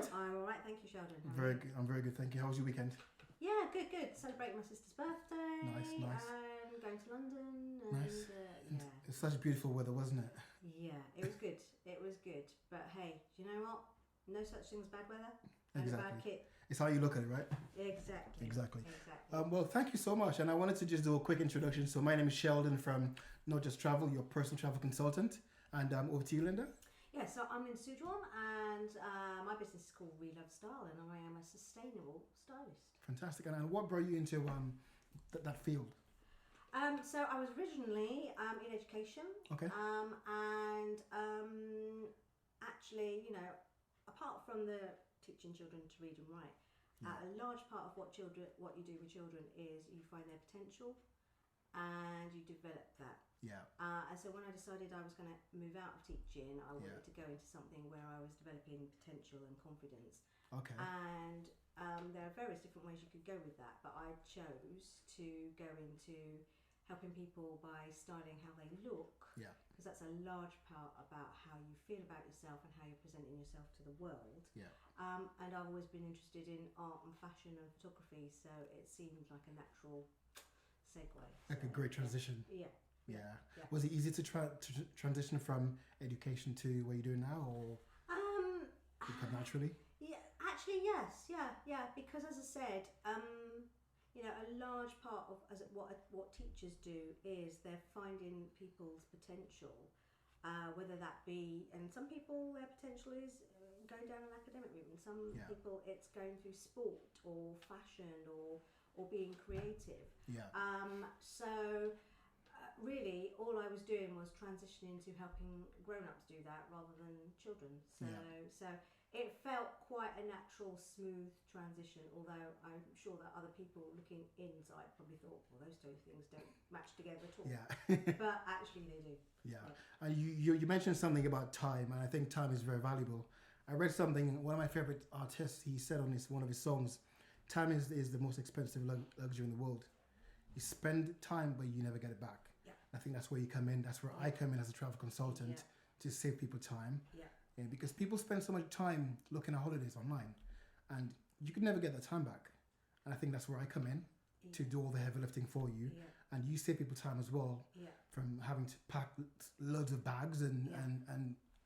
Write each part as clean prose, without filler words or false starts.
right? I'm all right, thank you, Sheldon. Very good. I'm very good, thank you. How was your weekend? Yeah, good. Celebrating my sister's birthday. Nice. Going to London. And, Nice. Yeah. It's such beautiful weather, wasn't it? Yeah, it was good. It was good. But hey, do you know what? No such thing as bad weather. Exactly. Bad kit. It's how you look at it, right? Exactly. Well, thank you so much. And I wanted to just do a quick introduction. So my name is Sheldon from Not Just Travel, your personal travel consultant. And over to you, Linda. Yeah, so I'm in Sudron, and my business is called Reloved Style, and I am a sustainable stylist. Fantastic. And what brought you into that field? So I was originally in education. Okay. Actually, apart from the teaching children to read and write, a large part of what you do with children is you find their potential and you develop that. Yeah. And so when I decided I was going to move out of teaching, I wanted to go into something where I was developing potential and confidence. Okay. And there are various different ways you could go with that, but I chose to go into helping people by styling how they look, because that's a large part about how you feel about yourself and how you're presenting yourself to the world. Yeah. And I've always been interested in art and fashion and photography, so it seemed like a natural segue. Like a great transition. Yeah. Was it easy to transition from education to what you're doing now, or did it come naturally? Yeah, actually, yes. Yeah, because as I said, a large part of what teachers do is they're finding people's potential, whether that be, and some people their potential is going down an academic route, and some people it's going through sport or fashion or being creative. Really, all I was doing was transitioning to helping grown-ups do that rather than children. So it felt quite a natural, smooth transition, although I'm sure that other people looking inside probably thought, well, those two things don't match together at all. Yeah. But actually they do. Yeah. And you mentioned something about time, and I think time is very valuable. I read something, one of my favorite artists, he said on one of his songs, time is the most expensive luxury in the world. You spend time, but you never get it back. Yeah. I think that's where you come in. That's where I come in as a travel consultant to save people time. Yeah. Because people spend so much time looking at holidays online, and you could never get that time back. And I think that's where I come in to do all the heavy lifting for you. Yeah. And you save people time as well from having to pack loads of bags and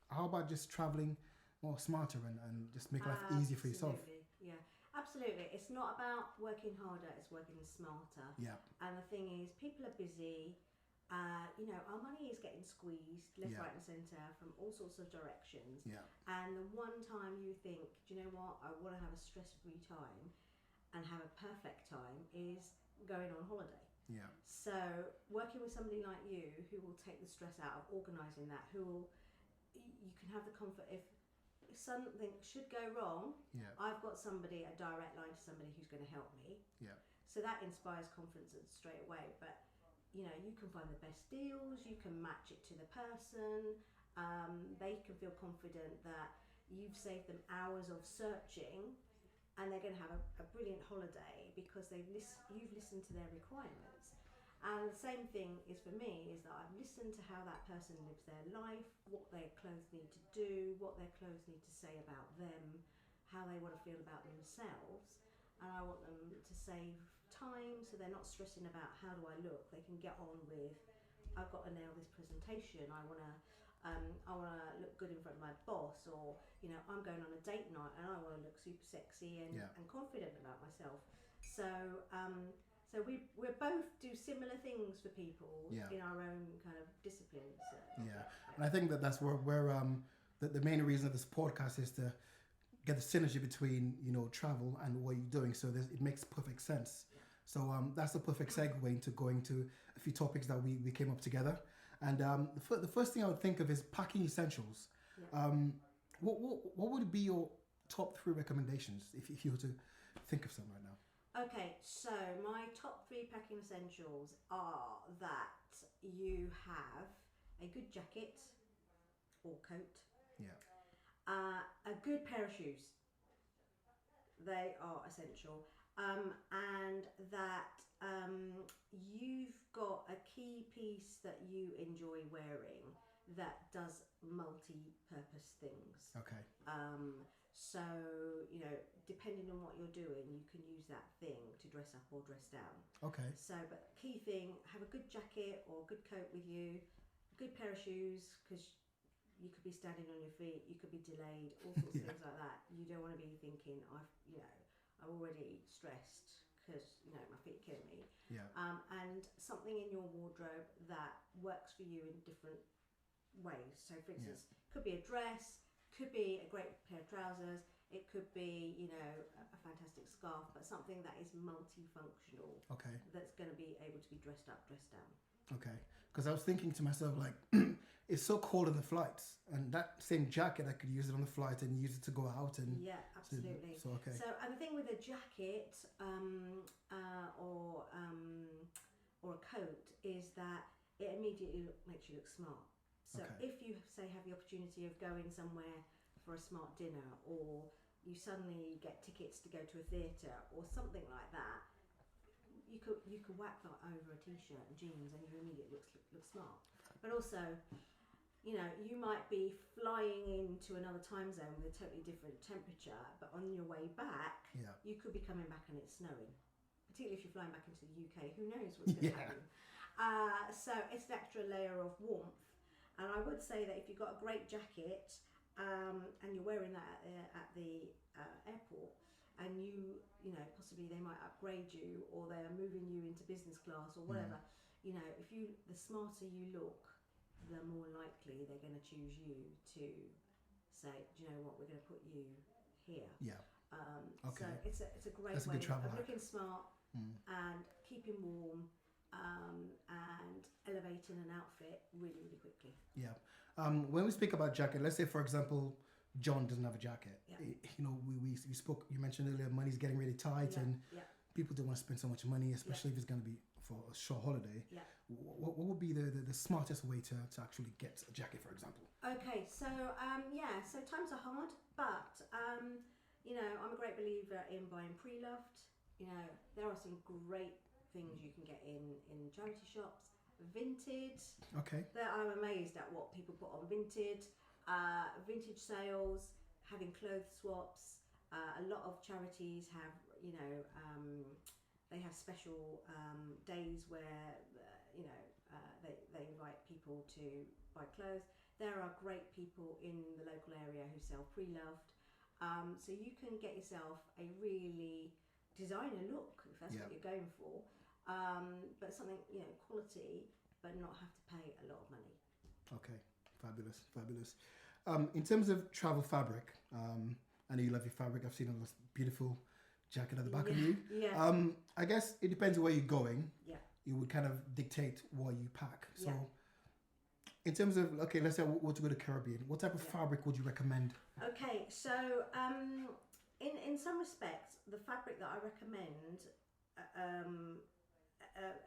how about just traveling more smarter and just make life easy for yourself? Yeah. Absolutely. It's not about working harder, it's working smarter. Yeah. And the thing is, people are busy. Our money is getting squeezed left, right and centre from all sorts of directions. Yeah. And the one time you think, do you know what, I want to have a stress-free time and have a perfect time is going on holiday. Yeah. So working with somebody like you who will take the stress out of organising that, you can have the comfort if something should go wrong, I've got a direct line to somebody who's going to help me. Yeah. So that inspires confidence straight away. But you can find the best deals, you can match it to the person, they can feel confident that you've saved them hours of searching and they're going to have a brilliant holiday because you've listened to their requirements. And the same thing is for me, is that I've listened to how that person lives their life, what their clothes need to do, what their clothes need to say about them, how they want to feel about themselves. And I want them to save time so they're not stressing about how do I look. They can get on with, I've got to nail this presentation, I want to look good in front of my boss, or I'm going on a date night and I want to look super sexy and confident about myself. So we both do similar things for people in our own kind of disciplines. And I think that's where the main reason of this podcast is to get the synergy between travel and what you're doing. So it makes perfect sense. So that's the perfect segue into going to a few topics that we came up together. And the first thing I would think of is packing essentials. What would be your top 3 recommendations if you were to think of some right now? Okay, so my top 3 packing essentials are that you have a good jacket or coat, a good pair of shoes, they are essential, and that you've got a key piece that you enjoy wearing that does multi-purpose things. Okay. So, you know, depending on what you're doing, you can use that thing to dress up or dress down. Okay. So, but key thing, have a good jacket or a good coat with you, a good pair of shoes, because you could be standing on your feet, you could be delayed, all sorts of things like that. You don't want to be thinking, I'm already stressed because, you know, my feet kill me. Yeah. And something in your wardrobe that works for you in different ways. So, for instance, could be a dress, could be a great pair of trousers, it could be, you know, a fantastic scarf, but something that is multifunctional. Okay. That's going to be able to be dressed up, dressed down. Okay. Because I was thinking to myself, like, it's so cold on the flights, and that same jacket, I could use it on the flight and use it to go out. And yeah, absolutely. So okay. So, and the thing with a jacket or a coat is that it immediately makes you look smart. So if you, say, have the opportunity of going somewhere for a smart dinner, or you suddenly get tickets to go to a theatre or something like that, you could whack that over a t-shirt and jeans and you immediately look smart. But also, you know, you might be flying into another time zone with a totally different temperature, but on your way back, you could be coming back and it's snowing. Particularly if you're flying back into the UK, who knows what's going to happen. So it's an extra layer of warmth. And I would say that if you've got a great jacket and you're wearing that at the airport, and you know, possibly they might upgrade you or they're moving you into business class or whatever, you know, the smarter you look, the more likely they're going to choose you to say, do you know what, we're going to put you here. Yeah. So it's a great way of looking smart and keeping warm. And elevating an outfit really, really quickly. Yeah. When we speak about jacket, let's say, for example, John doesn't have a jacket. You know, we spoke. You mentioned earlier, money's getting really tight, and people don't want to spend so much money, especially if it's going to be for a short holiday. What would be the smartest way to actually get a jacket, for example? Okay, so so times are hard, but you know, I'm a great believer in buying pre-loved. You know, there are some great things you can get in charity shops. Vintage. Okay. I'm amazed at what people put on vintage. Vintage sales, having clothes swaps. A lot of charities have, you know, they have special days where, you know, they invite people to buy clothes. There are great people in the local area who sell pre-loved. So you can get yourself a really designer look if that's what you're going for. But something, you know, quality, but not have to pay a lot of money. Okay, fabulous. In terms of travel fabric, I know you love your fabric. I've seen this beautiful jacket at the back of you. Yeah. I guess it depends where you're going. Yeah. It would kind of dictate what you pack. So, in terms of, okay, let's say we want to go to the Caribbean. What type of fabric would you recommend? Okay, so in some respects, the fabric that I recommend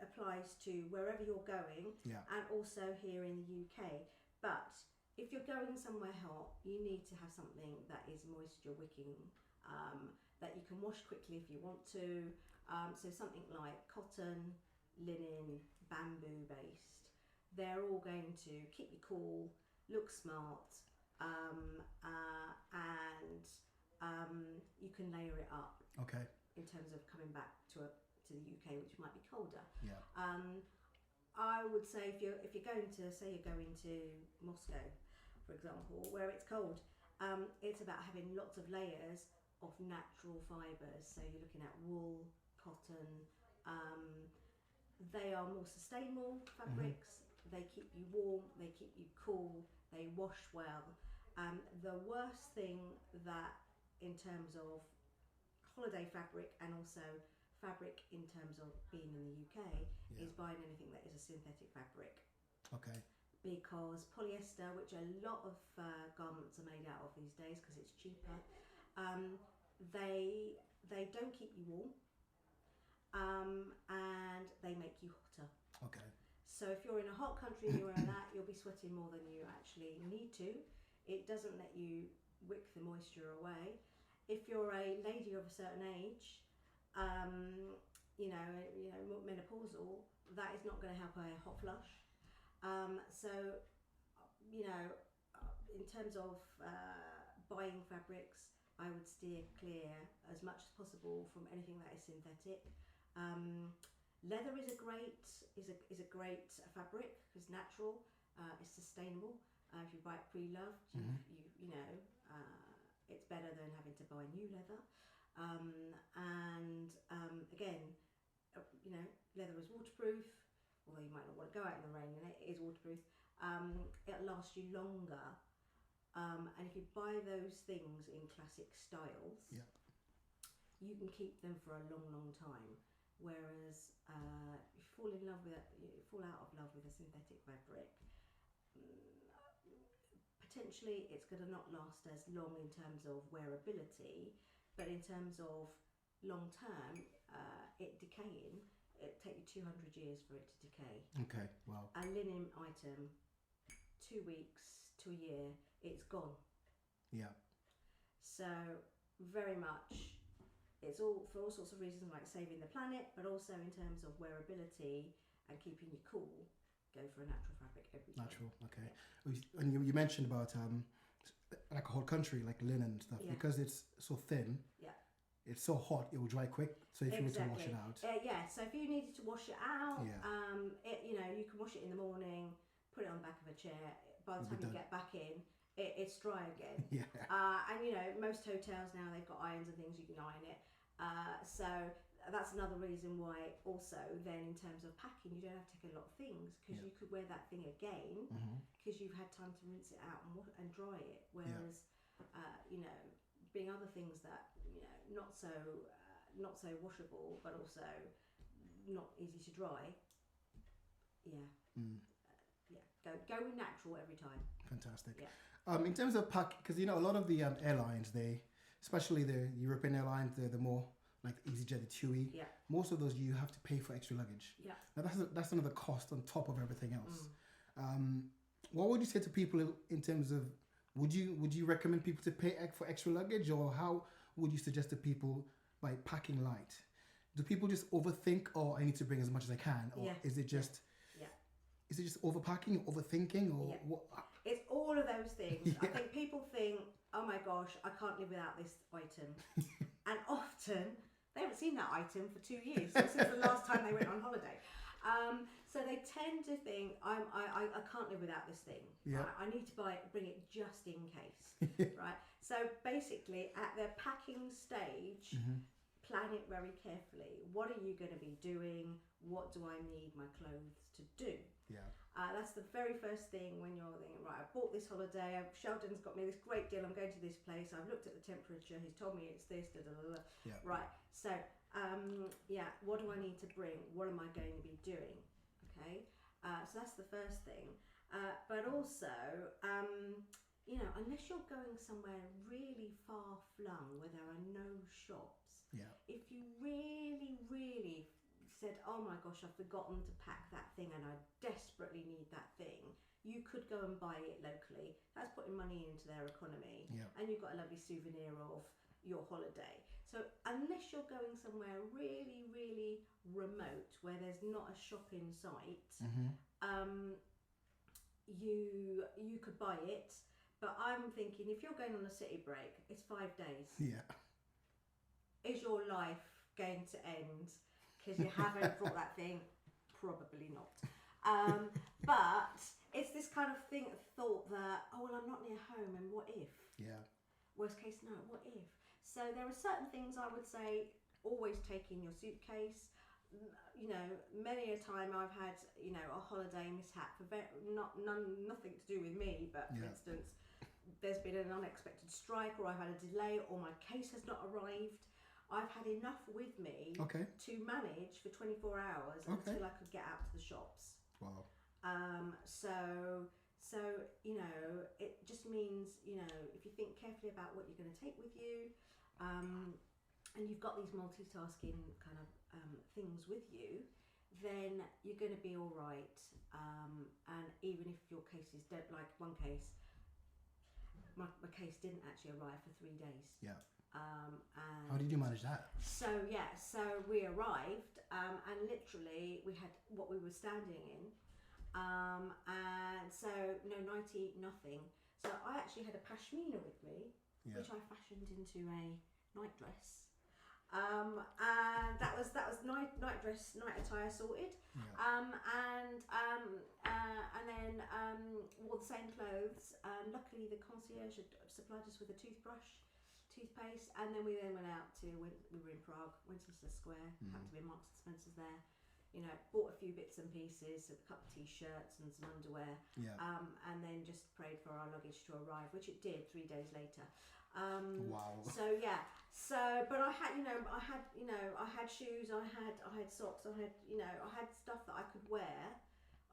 applies to wherever you're going, and also here in the UK. But if you're going somewhere hot, you need to have something that is moisture wicking, that you can wash quickly if you want to. So something like cotton, linen, bamboo based. They're all going to keep you cool, look smart, and you can layer it up. Okay. In terms of coming back to the UK, which might be colder. Yeah. I would say if you're going to, say you're going to Moscow, for example, where it's cold, it's about having lots of layers of natural fibres. So you're looking at wool, cotton. They are more sustainable fabrics. They keep you warm. They keep you cool. They wash well. The worst thing that, in terms of holiday fabric and also fabric in terms of being in the UK, is buying anything that is a synthetic fabric. Okay. Because polyester, which a lot of garments are made out of these days because it's cheaper, they don't keep you warm, and they make you hotter. Okay. So if you're in a hot country and you're wearing that, you'll be sweating more than you actually need to. It doesn't let you wick the moisture away. If you're a lady of a certain age, you know, menopausal, that is not going to help a hot flush. So, you know, in terms of buying fabrics, I would steer clear as much as possible from anything that is synthetic. Leather is a great fabric because it's natural, it's sustainable. If you buy it pre-loved, you know, it's better than having to buy new leather. Again, you know, leather is waterproof, although you might not want to go out in the rain, and it is waterproof. It'll last you longer. And if you buy those things in classic styles, you can keep them for a long, long time. Whereas if you fall out of love with a synthetic fabric, potentially it's going to not last as long in terms of wearability, but in terms of long term, it decaying, it take you 200 years for it to decay. Okay, wow. A linen item, 2 weeks to a year, it's gone. Yeah. So very much, it's all for all sorts of reasons, like saving the planet, but also in terms of wearability and keeping you cool. Go for a natural fabric every time. Natural, okay. Yeah. And you mentioned about like a whole country, like linen and stuff, because it's so thin. Yeah. It's so hot, it will dry quick. So if you were to wash it out. Yeah. So if you needed to wash it out, Yeah. you know, you can wash it in the morning, put it on the back of a chair. By the time you get back in, it's dry again. Yeah. And you know, most hotels now, they've got irons and things, you can iron it. So that's another reason why also then in terms of packing, you don't have to take a lot of things, because you could wear that thing again because you've had time to rinse it out and dry it. Whereas, you know, being other things that, you know, not so washable, but also not easy to dry. Yeah. Go with natural every time. Fantastic. Yeah. In terms of pack, because you know a lot of the airlines, especially the European airlines, they're the more like EasyJet, the TUI. Yeah. Most of those you have to pay for extra luggage. Yeah. Now that's another cost on top of everything else. What would you say to people in terms of would you recommend people to pay for extra luggage, or how would you suggest to people by packing light? Do people just overthink, or I need to bring as much as I can, or is it just is it just overpacking, overthinking, or what? It's all of those things. I think people think, oh my gosh, I can't live without this item. And often they haven't seen that item for 2 years, since the last time they went on holiday. So they tend to think, I can't live without this thing. Yeah. I need to bring it just in case. Right. So basically, at the packing stage, plan it very carefully. What are you going to be doing? What do I need my clothes to do? Yeah. That's the very first thing when you're thinking, right, I've bought this holiday, Sheldon's got me this great deal, I'm going to this place, I've looked at the temperature, he's told me it's this, Yeah. Right, so, what do I need to bring? What am I going to be doing? Okay, so that's the first thing. But also, you know, unless you're going somewhere really far flung where there are no shops, if you really, really said, oh my gosh, I've forgotten to pack that thing and I desperately need that thing, you could go and buy it locally. That's putting money into their economy, and you've got a lovely souvenir of your holiday. So unless you're going somewhere really, really remote where there's not a shop in sight, you could buy it. But I'm thinking, if you're going on a city break, it's 5 days. Yeah. Is your life going to end because you haven't brought that thing? Probably not. But it's this kind of thought that, oh, well, I'm not near home, and what if? Yeah. Worst case scenario, what if? So there are certain things I would say, always take in your suitcase. You know, many a time I've had, you know, a holiday mishap for nothing to do with me, but for instance, there's been an unexpected strike, or I've had a delay, or my case has not arrived. I've had enough with me to manage for 24 hours until I could get out to the shops. Wow. So you know, it just means, you know, if you think carefully about what you're going to take with you, and you've got these multitasking kind of things with you, then you're going to be all right. And even if your cases don't, like one case, my case didn't actually arrive for 3 days. Yeah. And how did you manage that? So we arrived, and literally we had what we were standing in, and so no nightie, nothing. So I actually had a pashmina with me, which I fashioned into a night dress. And that was night dress, night attire sorted. And then wore the same clothes. Luckily, the concierge had supplied us with a toothbrush, toothpaste, and then we went out to we were in Prague, Westminster Square. Happened to be Marks and Spencer's there. You know, bought a few bits and pieces, a couple of t-shirts and some underwear. And then just prayed for our luggage to arrive, which it did 3 days later. Wow. So yeah. So, but I had shoes, I had socks, I had stuff that I could wear.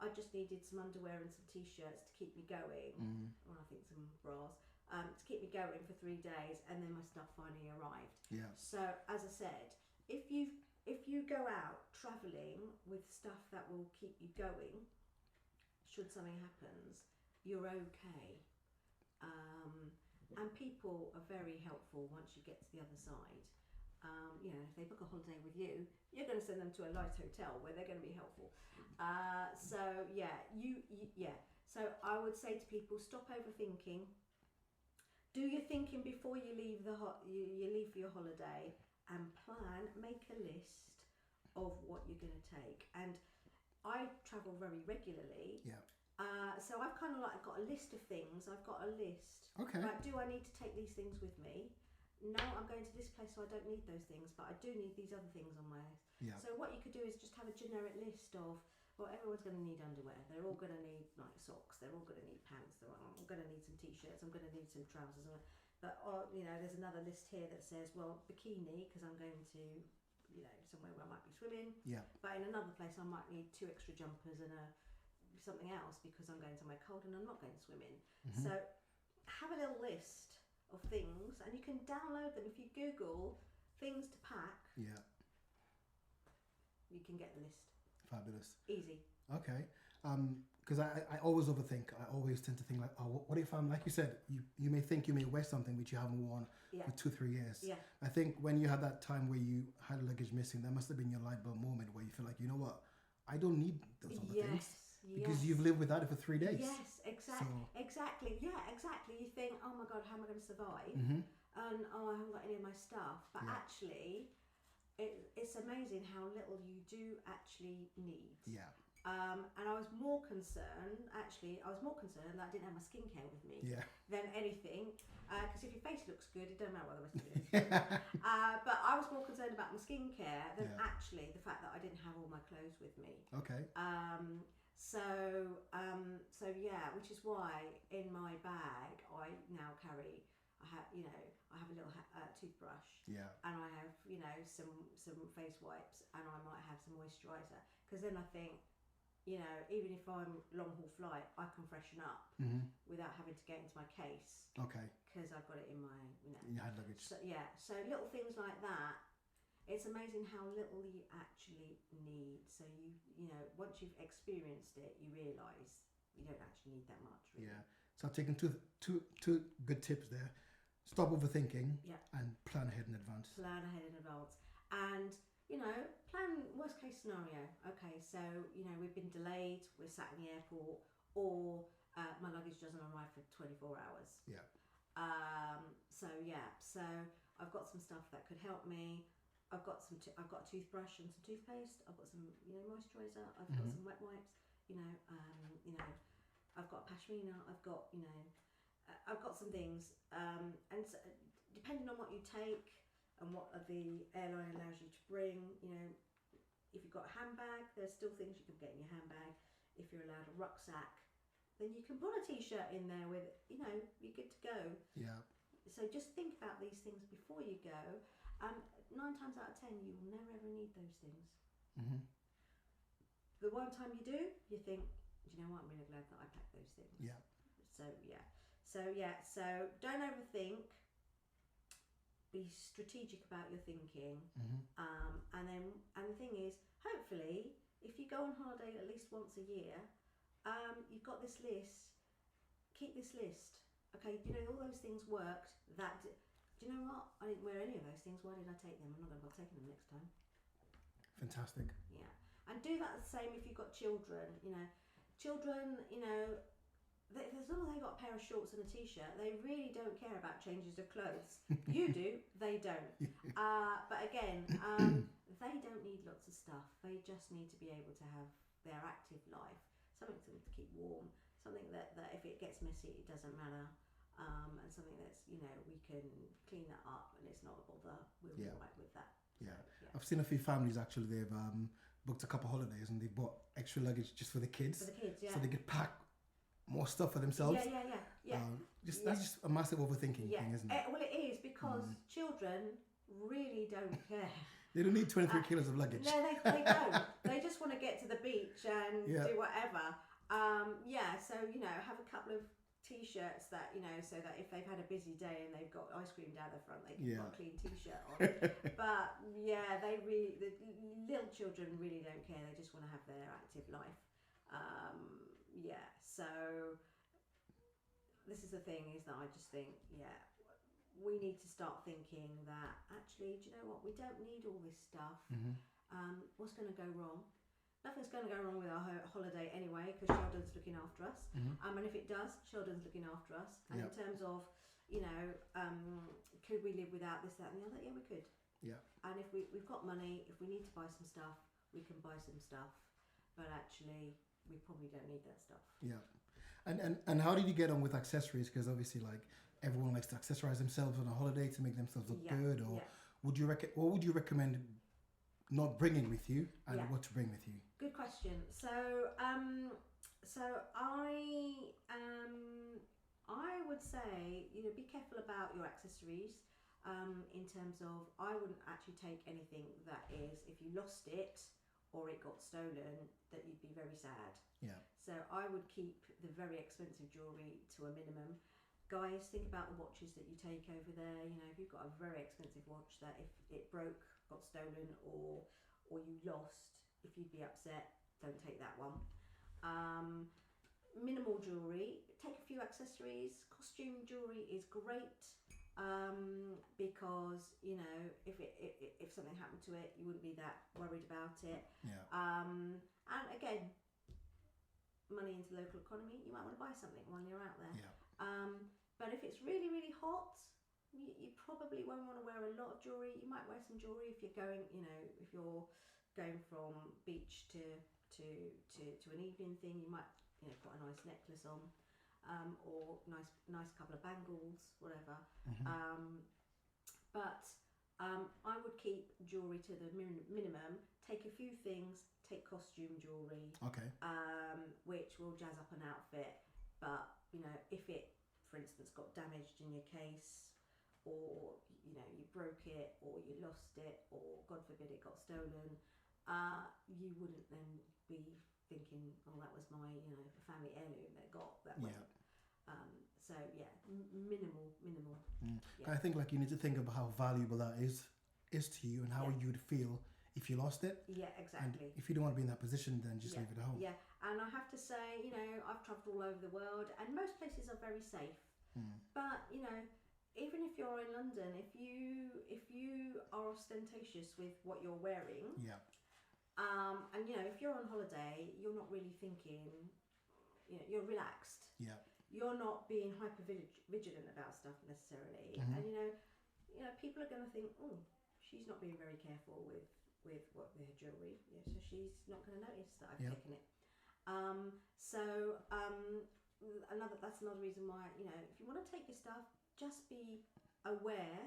I just needed some underwear and some t-shirts to keep me going. Well, I think some bras to keep me going for 3 days, and then my stuff finally arrived. Yeah. So, as I said, if you go out travelling with stuff that will keep you going, should something happens, you're okay. And people are very helpful once you get to the other side. You know, if they book a holiday with you, you're going to send them to a nice hotel where they're going to be helpful. So I would say to people, stop overthinking. Do your thinking before you leave you leave for your holiday, and plan. Make a list of what you're going to take. And I travel very regularly. Yeah. So I've kind of like got a list of things. I've got a list. Okay. Like, do I need to take these things with me? No, I'm going to this place, so I don't need those things, but I do need these other things on my list. Yeah. So what you could do is just have a generic list of, well, everyone's going to need underwear. They're all going to need like socks. They're all going to need pants. I'm going to need some t-shirts. I'm going to need some trousers. But there's another list here that says, well, bikini, because I'm going to, somewhere where I might be swimming. Yeah. But in another place, I might need 2 extra jumpers and something else because I'm going somewhere cold and I'm not going swimming. So have a little list of things, and you can download them. If you Google things to pack, you can get the list. Fabulous. Easy. Okay. Because I always overthink. I always tend to think like, oh, what if I'm, like you said, you may think you may wear something which you haven't worn for 2-3 years. Yeah. I think when you had that time where you had luggage missing, that must have been your light bulb moment where you feel like, you know what, I don't need those other things. Because you've lived without it for 3 days. Yes, exactly. Yeah, exactly. You think, oh my God, how am I going to survive? And I haven't got any of my stuff. But actually, it's amazing how little you do actually need. Yeah. And I was more concerned that I didn't have my skincare with me than anything. Because if your face looks good, it doesn't matter what the rest of it is. But I was more concerned about my skincare than actually the fact that I didn't have all my clothes with me. Okay. Which is why in my bag I now carry. I have a little toothbrush. Yeah. And I have some face wipes, and I might have some moisturiser. Because then I think, even if I'm long haul flight, I can freshen up without having to get into my case. Okay. Because I've got it in my in your hand luggage. So little things like that. It's amazing how little you actually need. So once you've experienced it, you realise you don't actually need that much. Really. Yeah. So I've taken two good tips there. Stop overthinking and plan ahead in advance. And plan worst case scenario. Okay, so we've been delayed, we're sat in the airport, or my luggage doesn't arrive for 24 hours. Yeah. So I've got some stuff that could help me. I've got a toothbrush and some toothpaste. I've got some moisturiser. I've got some wet wipes. I've got pashmina. I've got some things. And so, depending on what you take and what the airline allows you to bring, if you've got a handbag, there's still things you can get in your handbag. If you're allowed a rucksack, then you can put a t-shirt in there with, you're good to go. Yeah. So just think about these things before you go. 9 times out of 10, you will never ever need those things. The one time you do, you think, do you know what? I'm really glad that I packed those things. Yeah. So don't overthink. Be strategic about your thinking. And the thing is, hopefully, if you go on holiday at least once a year, you've got this list. Keep this list. Okay, all those things worked. Do you know what? I didn't wear any of those things. Why did I take them? I'm not going to bother taking them next time. Fantastic. Yeah. And do that the same if you've got children. Children, as long as they've got a pair of shorts and a t-shirt, they really don't care about changes of clothes. You do, they don't. But again, they don't need lots of stuff. They just need to be able to have their active life, something to keep warm, something that if it gets messy, it doesn't matter, and something that's, you know, we can clean that up and it's not a bother. We'll be all right with that. Yeah. I've seen a few families actually. They've booked a couple of holidays and they bought extra luggage just for the kids. For the kids, yeah. So they could pack more stuff for themselves. Yeah. That's just a massive overthinking thing, isn't it? Well, it is, because children really don't care. They don't need 23 kilos of luggage. No, they don't. They just want to get to the beach and do whatever. So, you know, have a couple of t-shirts that, you know, so that if they've had a busy day and they've got ice cream down the front, they can put a clean t-shirt on. But yeah, the little children really don't care. They just want to have their active life. So this is the thing, is that I just think, we need to start thinking that actually, do you know what, we don't need all this stuff. What's going to go wrong? Nothing's going to go wrong with our holiday anyway, because Sheldon's looking after us. And if it does, Sheldon's looking after us. And in terms of, you know, could we live without this, that and the other? Yeah, we could. And if we've got money, if we need to buy some stuff, we can buy some stuff. But actually, we probably don't need that stuff. And how did you get on with accessories? Because obviously, like, everyone likes to accessorize themselves on a holiday to make themselves look good. Or what would you recommend not bringing with you, and what to bring with you? Good question. So I would say, you know, be careful about your accessories. In terms of, I wouldn't actually take anything that is, if you lost it or it got stolen, that you'd be very sad. So I would keep the very expensive jewellery to a minimum. Guys, think about the watches that you take over there. You know, if you've got a very expensive watch that if it broke, got stolen, or you lost, if you'd be upset, don't take that one. Minimal jewellery, take a few accessories. Costume jewellery is great, because, you know, if something happened to it, you wouldn't be that worried about it. And again, money into the local economy, you might want to buy something while you're out there. But if it's really, really hot, you probably won't want to wear a lot of jewellery. You might wear some jewellery if you're going, you know, if you're going from beach to an evening thing. You might, you know, put a nice necklace on, or nice couple of bangles, whatever. But I would keep jewellery to the minimum. Take a few things. Take costume jewellery. Which will jazz up an outfit. But, you know, if it, for instance, got damaged in your case, or, you know, you broke it, or you lost it, or God forbid it got stolen, you wouldn't then be thinking, oh, that was my, you know, family heirloom that went. So yeah, minimal. I think, like, you need to think about how valuable that is to you, and how you would feel if you lost it. Exactly. And if you don't want to be in that position, then just leave it at home. And I have to say, you know, I've travelled all over the world, and most places are very safe. But, you know, even if you're in London, if you are ostentatious with what you're wearing, and, you know, if you're on holiday, you're not really thinking, you know, you're relaxed. You're not being hyper vigilant about stuff necessarily. And, you know, people are going to think, oh, she's not being very careful with her jewellery, so she's not going to notice that I've taken it. That's another reason why, you know, if you want to take your stuff, just be aware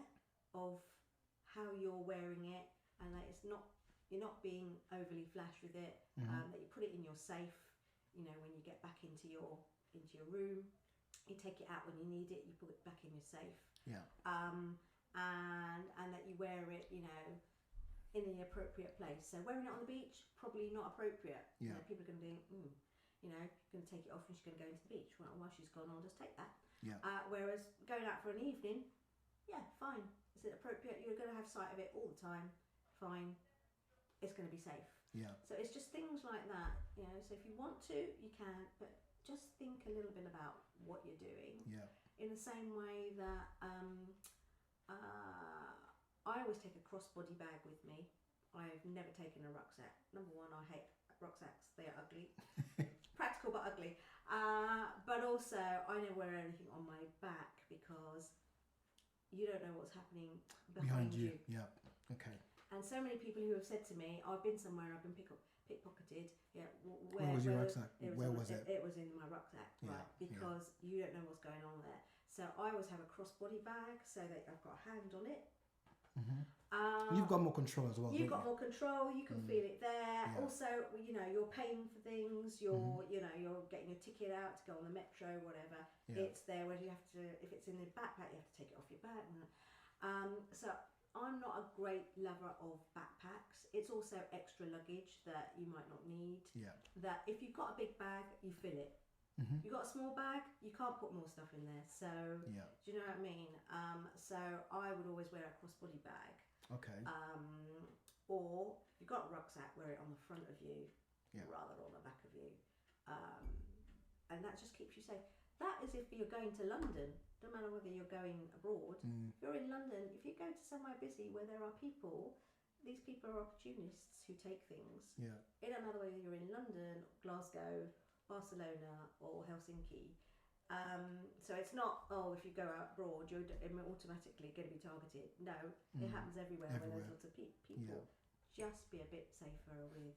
of how you're wearing it, and that you're not being overly flash with it. That you put it in your safe. You know, when you get back into your room, you take it out when you need it. You put it back in your safe. And that you wear it, you know, in the appropriate place. So wearing it on the beach, probably not appropriate. You know, people are going to think, you know, you're going to take it off and she's going to go into the beach. Well, while she's gone, I'll just take that. Whereas going out for an evening, fine. Is it appropriate? You're going to have sight of it all the time. Fine. It's going to be safe. So it's just things like that, you know. So if you want to, you can, but just think a little bit about what you're doing. In the same way that I always take a crossbody bag with me. I've never taken a rucksack. Number one, I hate rucksacks. They are ugly. Practical but ugly. But also, I never wear anything on my back because you don't know what's happening behind you. Yeah. Okay. And so many people who have said to me, I've been somewhere, I've been pickpocketed. Yeah, where was your rucksack? Where was it? It was in my rucksack, right? Because you don't know what's going on there. So I always have a crossbody bag so that I've got a hand on it. Mm-hmm. You've got more control as well. You've got more control. You can feel it there. Yeah. Also, you're paying for things. You're you're getting your ticket out to go on the metro, whatever. Yeah. It's there. Whether you have to, if it's in the backpack, you have to take it off your back. So I'm not a great lover of backpacks. It's also extra luggage that you might not need. Yeah. That if you've got a big bag, you fill it. Mm-hmm. You've got a small bag, you can't put more stuff in there. So do you know what I mean? So I would always wear a crossbody bag. Okay. Or if you've got a rucksack, wear it on the front of you rather than on the back of you. And that just keeps you safe. That is if you're going to London. No matter whether you're going abroad. If you're in London, if you go to somewhere busy where there are people, these people are opportunists who take things. Yeah. It doesn't matter whether you're in London, Glasgow, Barcelona or Helsinki. So it's not, if you go out abroad, you're automatically going to be targeted. No, it happens everywhere where there's lots of people. Yeah. Just be a bit safer with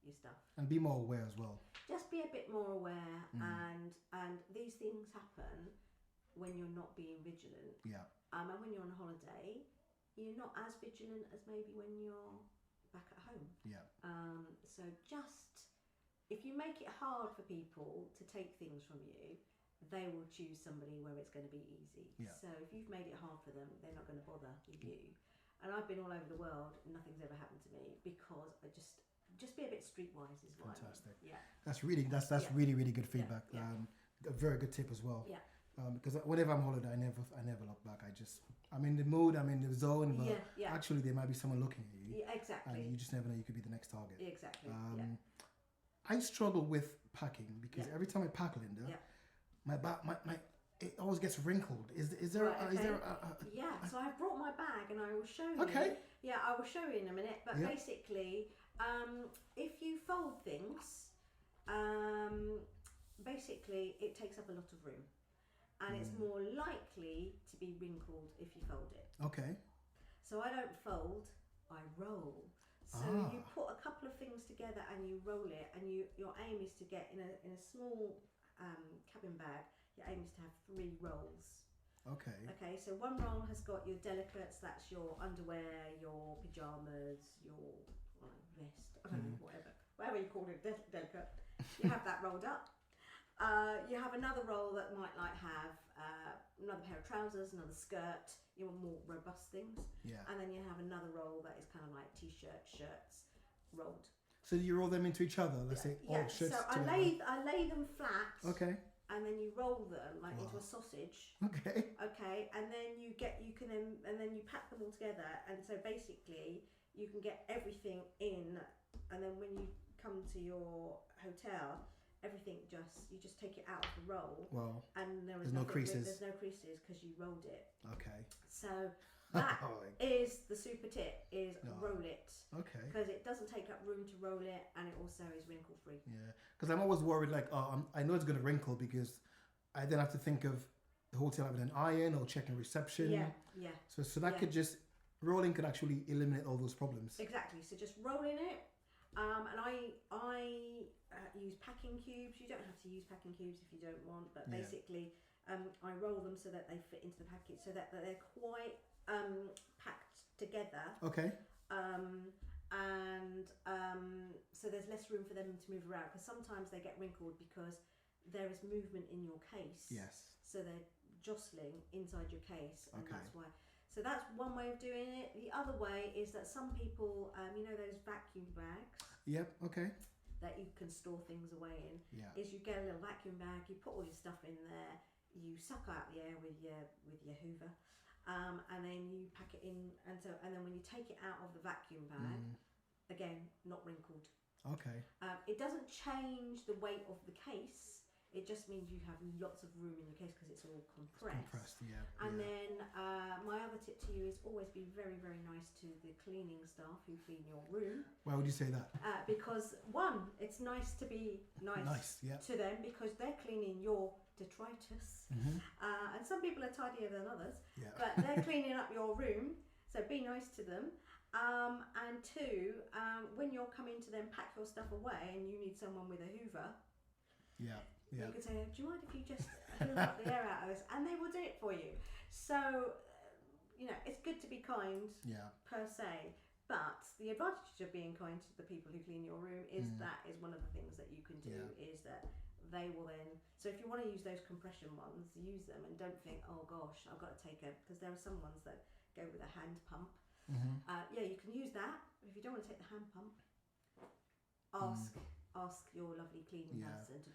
your stuff. And be more aware as well. Just be a bit more aware, and these things happen when you're not being vigilant. Yeah. And when you're on holiday, you're not as vigilant as maybe when you're back at home. Yeah. So just, if you make it hard for people to take things from you, they will choose somebody where it's going to be easy. Yeah. So if you've made it hard for them, they're not going to bother with you. And I've been all over the world, and nothing's ever happened to me because I just be a bit streetwise is what Fantastic. I mean. Yeah. That's really really good feedback. Yeah. A very good tip as well. Yeah. Because whenever I'm on holiday, I never look back. I'm in the mood, I'm in the zone, but actually there might be someone looking at you. Yeah, exactly. And you just never know, you could be the next target. Exactly. I struggle with packing because every time I pack, Linda, my it always gets wrinkled. Is there Yeah, so I've brought my bag and I will show you. Okay. Yeah, I will show you in a minute. But basically, if you fold things, basically it takes up a lot of room. And it's more likely to be wrinkled if you fold it. Okay. So I don't fold, I roll. So you put a couple of things together and you roll it, and your aim is to get in a small cabin bag. Your aim is to have 3 rolls. Okay. Okay. So one roll has got your delicates. That's your underwear, your pajamas, your vest. I don't know, whatever you call it, delicate. You have that rolled up. You have another roll that might have another pair of trousers, another skirt, more robust things. Yeah. And then you have another roll that is kind of like t-shirts, shirts, rolled. So you roll them into each other, let's say all shirts so together. I lay them flat. Okay. And then you roll them into a sausage. Okay. Okay, and then you pack them all together, and so basically you can get everything in, and then when you come to your hotel, everything you just take it out of the roll. Wow. And there's no creases. There's no creases because you rolled it. Okay. So that is the super tip: roll it. Okay. Because it doesn't take up room to roll it, and it also is wrinkle free. Yeah. Because I'm always worried, I know it's going to wrinkle because I then have to think of the hotel having an iron or checking reception. Yeah. Yeah. So that could just rolling could actually eliminate all those problems. Exactly. So just rolling it. And I use packing cubes. You don't have to use packing cubes if you don't want, but basically I roll them so that they fit into the package, so that they're quite packed together. Okay. So there's less room for them to move around, because sometimes they get wrinkled because there is movement in your case. Yes. So they're jostling inside your case, and that's why. So that's one way of doing it. The other way is that some people, those vacuum bags. Yep. Okay. That you can store things away in. Yeah. Is you get a little vacuum bag, you put all your stuff in there, you suck out the air with your Hoover, and then you pack it in, and then when you take it out of the vacuum bag, again, not wrinkled. Okay. It doesn't change the weight of the case. It just means you have lots of room in your case because it's all compressed. Compressed, yeah. And then my other tip to you is always be very, very nice to the cleaning staff who clean your room. Why would you say that? Because one, it's nice to be nice to them because they're cleaning your detritus. And some people are tidier than others, but they're cleaning up your room, so be nice to them. And two, when you're coming to them pack your stuff away and you need someone with a hoover, you could say, do you mind if you just hoover up the air out of this, and they will do it for you. So it's good to be kind per se, but the advantage of being kind to the people who clean your room is that is one of the things that you can do is that they will then, so if you want to use those compression ones, use them and don't think, oh gosh, I've got to take because there are some ones that go with a hand pump. You can use that. If you don't want to take the hand pump, ask your lovely cleaning person to